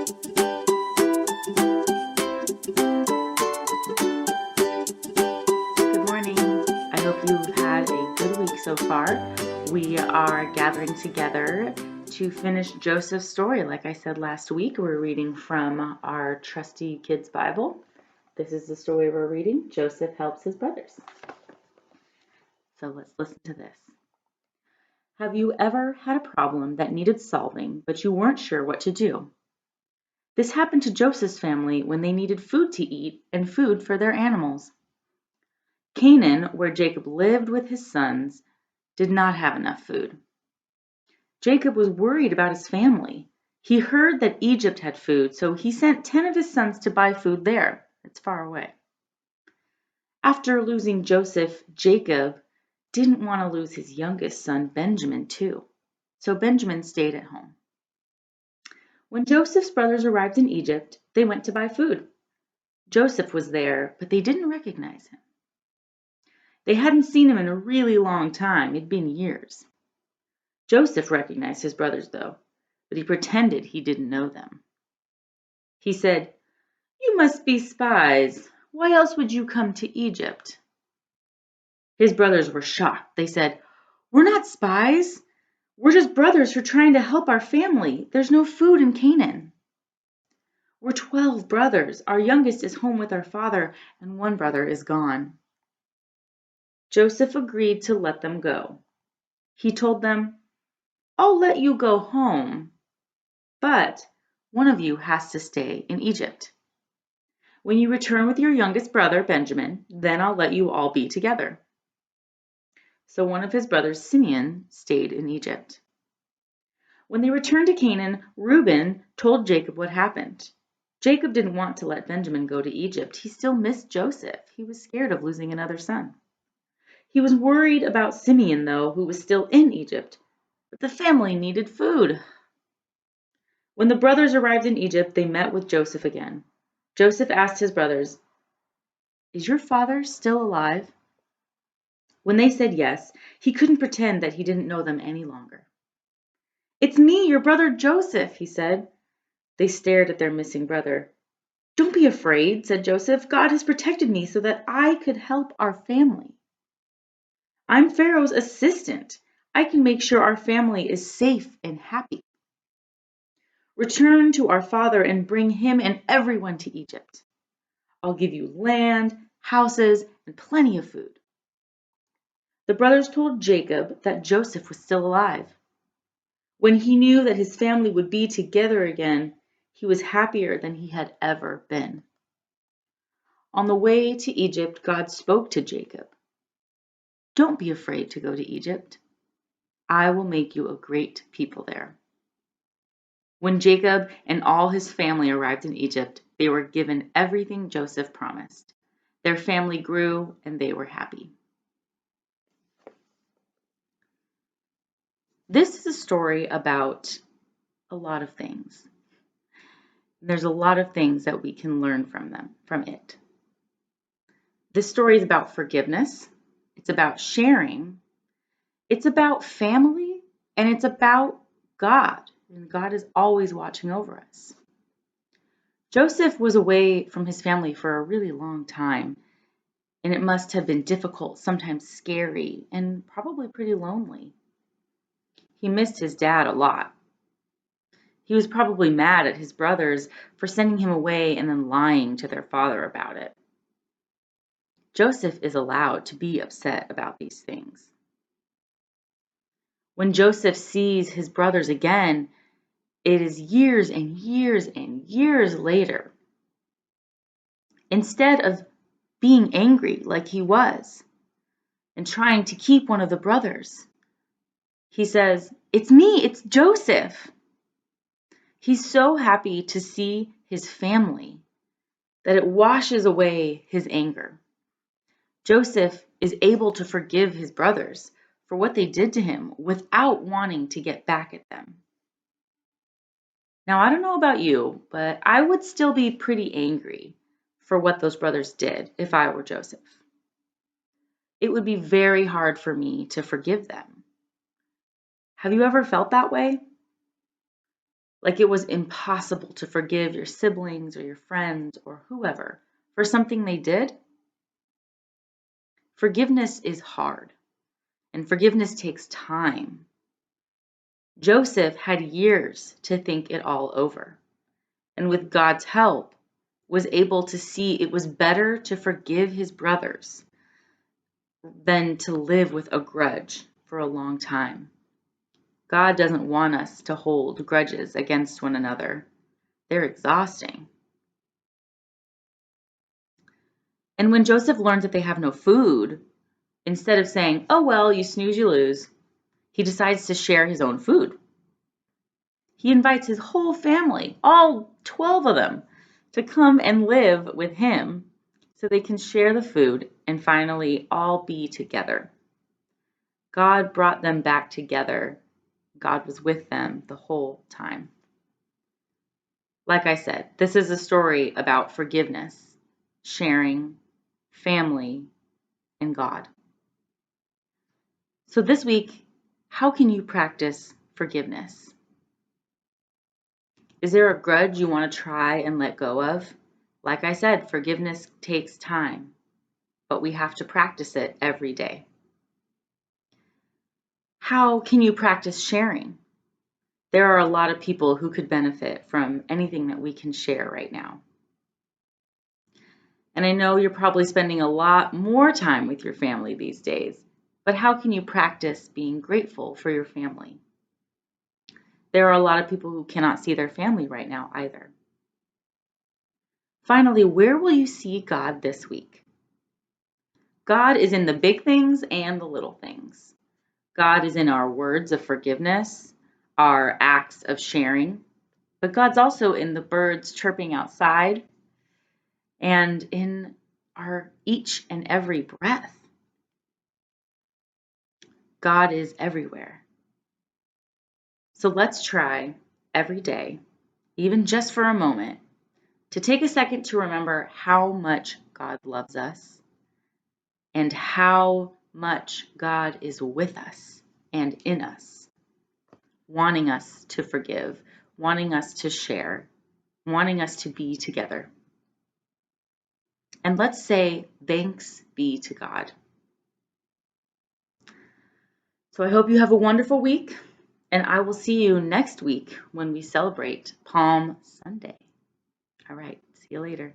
Good morning. I hope you've had a good week so far. We are gathering together to finish Joseph's story. Like I said last week, we're reading from our trusty kids' Bible. This is the story we're reading. Joseph helps his brothers. So let's listen to this. Have you ever had a problem that needed solving, but you weren't sure what to do? This happened to Joseph's family when they needed food to eat and food for their animals. Canaan, where Jacob lived with his sons, did not have enough food. Jacob was worried about his family. He heard that Egypt had food, so he sent 10 of his sons to buy food there. It's far away. After losing Joseph, Jacob didn't want to lose his youngest son, Benjamin, too. So Benjamin stayed at home. When Joseph's brothers arrived in Egypt, they went to buy food. Joseph was there, but they didn't recognize him. They hadn't seen him in a really long time. It'd been years. Joseph recognized his brothers, though, but he pretended he didn't know them. He said, "You must be spies. Why else would you come to Egypt?" His brothers were shocked. They said, "We're not spies. We're just brothers who are trying to help our family. There's no food in Canaan. We're 12 brothers. Our youngest is home with our father, and one brother is gone." Joseph agreed to let them go. He told them, "I'll let you go home, but one of you has to stay in Egypt. When you return with your youngest brother, Benjamin, then I'll let you all be together." So one of his brothers, Simeon, stayed in Egypt. When they returned to Canaan, Reuben told Jacob what happened. Jacob didn't want to let Benjamin go to Egypt. He still missed Joseph. He was scared of losing another son. He was worried about Simeon, though, who was still in Egypt. But the family needed food. When the brothers arrived in Egypt, they met with Joseph again. Joseph asked his brothers, "Is your father still alive?" When they said yes, he couldn't pretend that he didn't know them any longer. "It's me, your brother Joseph," he said. They stared at their missing brother. "Don't be afraid," said Joseph. "God has protected me so that I could help our family. I'm Pharaoh's assistant. I can make sure our family is safe and happy. Return to our father and bring him and everyone to Egypt. I'll give you land, houses, and plenty of food." The brothers told Jacob that Joseph was still alive. When he knew that his family would be together again, he was happier than he had ever been. On the way to Egypt, God spoke to Jacob. "Don't be afraid to go to Egypt. I will make you a great people there." When Jacob and all his family arrived in Egypt, they were given everything Joseph promised. Their family grew and they were happy. This is a story about a lot of things. There's a lot of things that we can learn from it. This story is about forgiveness. It's about sharing. It's about family, and it's about God. And God is always watching over us. Joseph was away from his family for a really long time, and it must have been difficult, sometimes scary, and probably pretty lonely. He missed his dad a lot. He was probably mad at his brothers for sending him away and then lying to their father about it. Joseph is allowed to be upset about these things. When Joseph sees his brothers again, it is years and years and years later. Instead of being angry like he was and trying to keep one of the brothers, he says, "It's me, it's Joseph." He's so happy to see his family that it washes away his anger. Joseph is able to forgive his brothers for what they did to him without wanting to get back at them. Now, I don't know about you, but I would still be pretty angry for what those brothers did if I were Joseph. It would be very hard for me to forgive them. Have you ever felt that way? Like it was impossible to forgive your siblings or your friends or whoever for something they did. Forgiveness is hard, and forgiveness takes time. Joseph had years to think it all over, and with God's help, was able to see it was better to forgive his brothers than to live with a grudge for a long time. God doesn't want us to hold grudges against one another. They're exhausting. And when Joseph learns that they have no food, instead of saying, "Oh, well, you snooze, you lose," he decides to share his own food. He invites his whole family, all 12 of them, to come and live with him so they can share the food and finally all be together. God brought them back together. God was with them the whole time. Like I said, this is a story about forgiveness, sharing, family, and God. So this week, how can you practice forgiveness? Is there a grudge you want to try and let go of? Like I said, forgiveness takes time, but we have to practice it every day. How can you practice sharing? There are a lot of people who could benefit from anything that we can share right now. And I know you're probably spending a lot more time with your family these days, but how can you practice being grateful for your family? There are a lot of people who cannot see their family right now either. Finally, where will you see God this week? God is in the big things and the little things. God is in our words of forgiveness, our acts of sharing, but God's also in the birds chirping outside and in our each and every breath. God is everywhere. So let's try every day, even just for a moment, to take a second to remember how much God loves us and how much God is with us and in us, wanting us to forgive, wanting us to share, wanting us to be together. And let's say, thanks be to God. So I hope you have a wonderful week, and I will see you next week when we celebrate Palm Sunday. All right, see you later.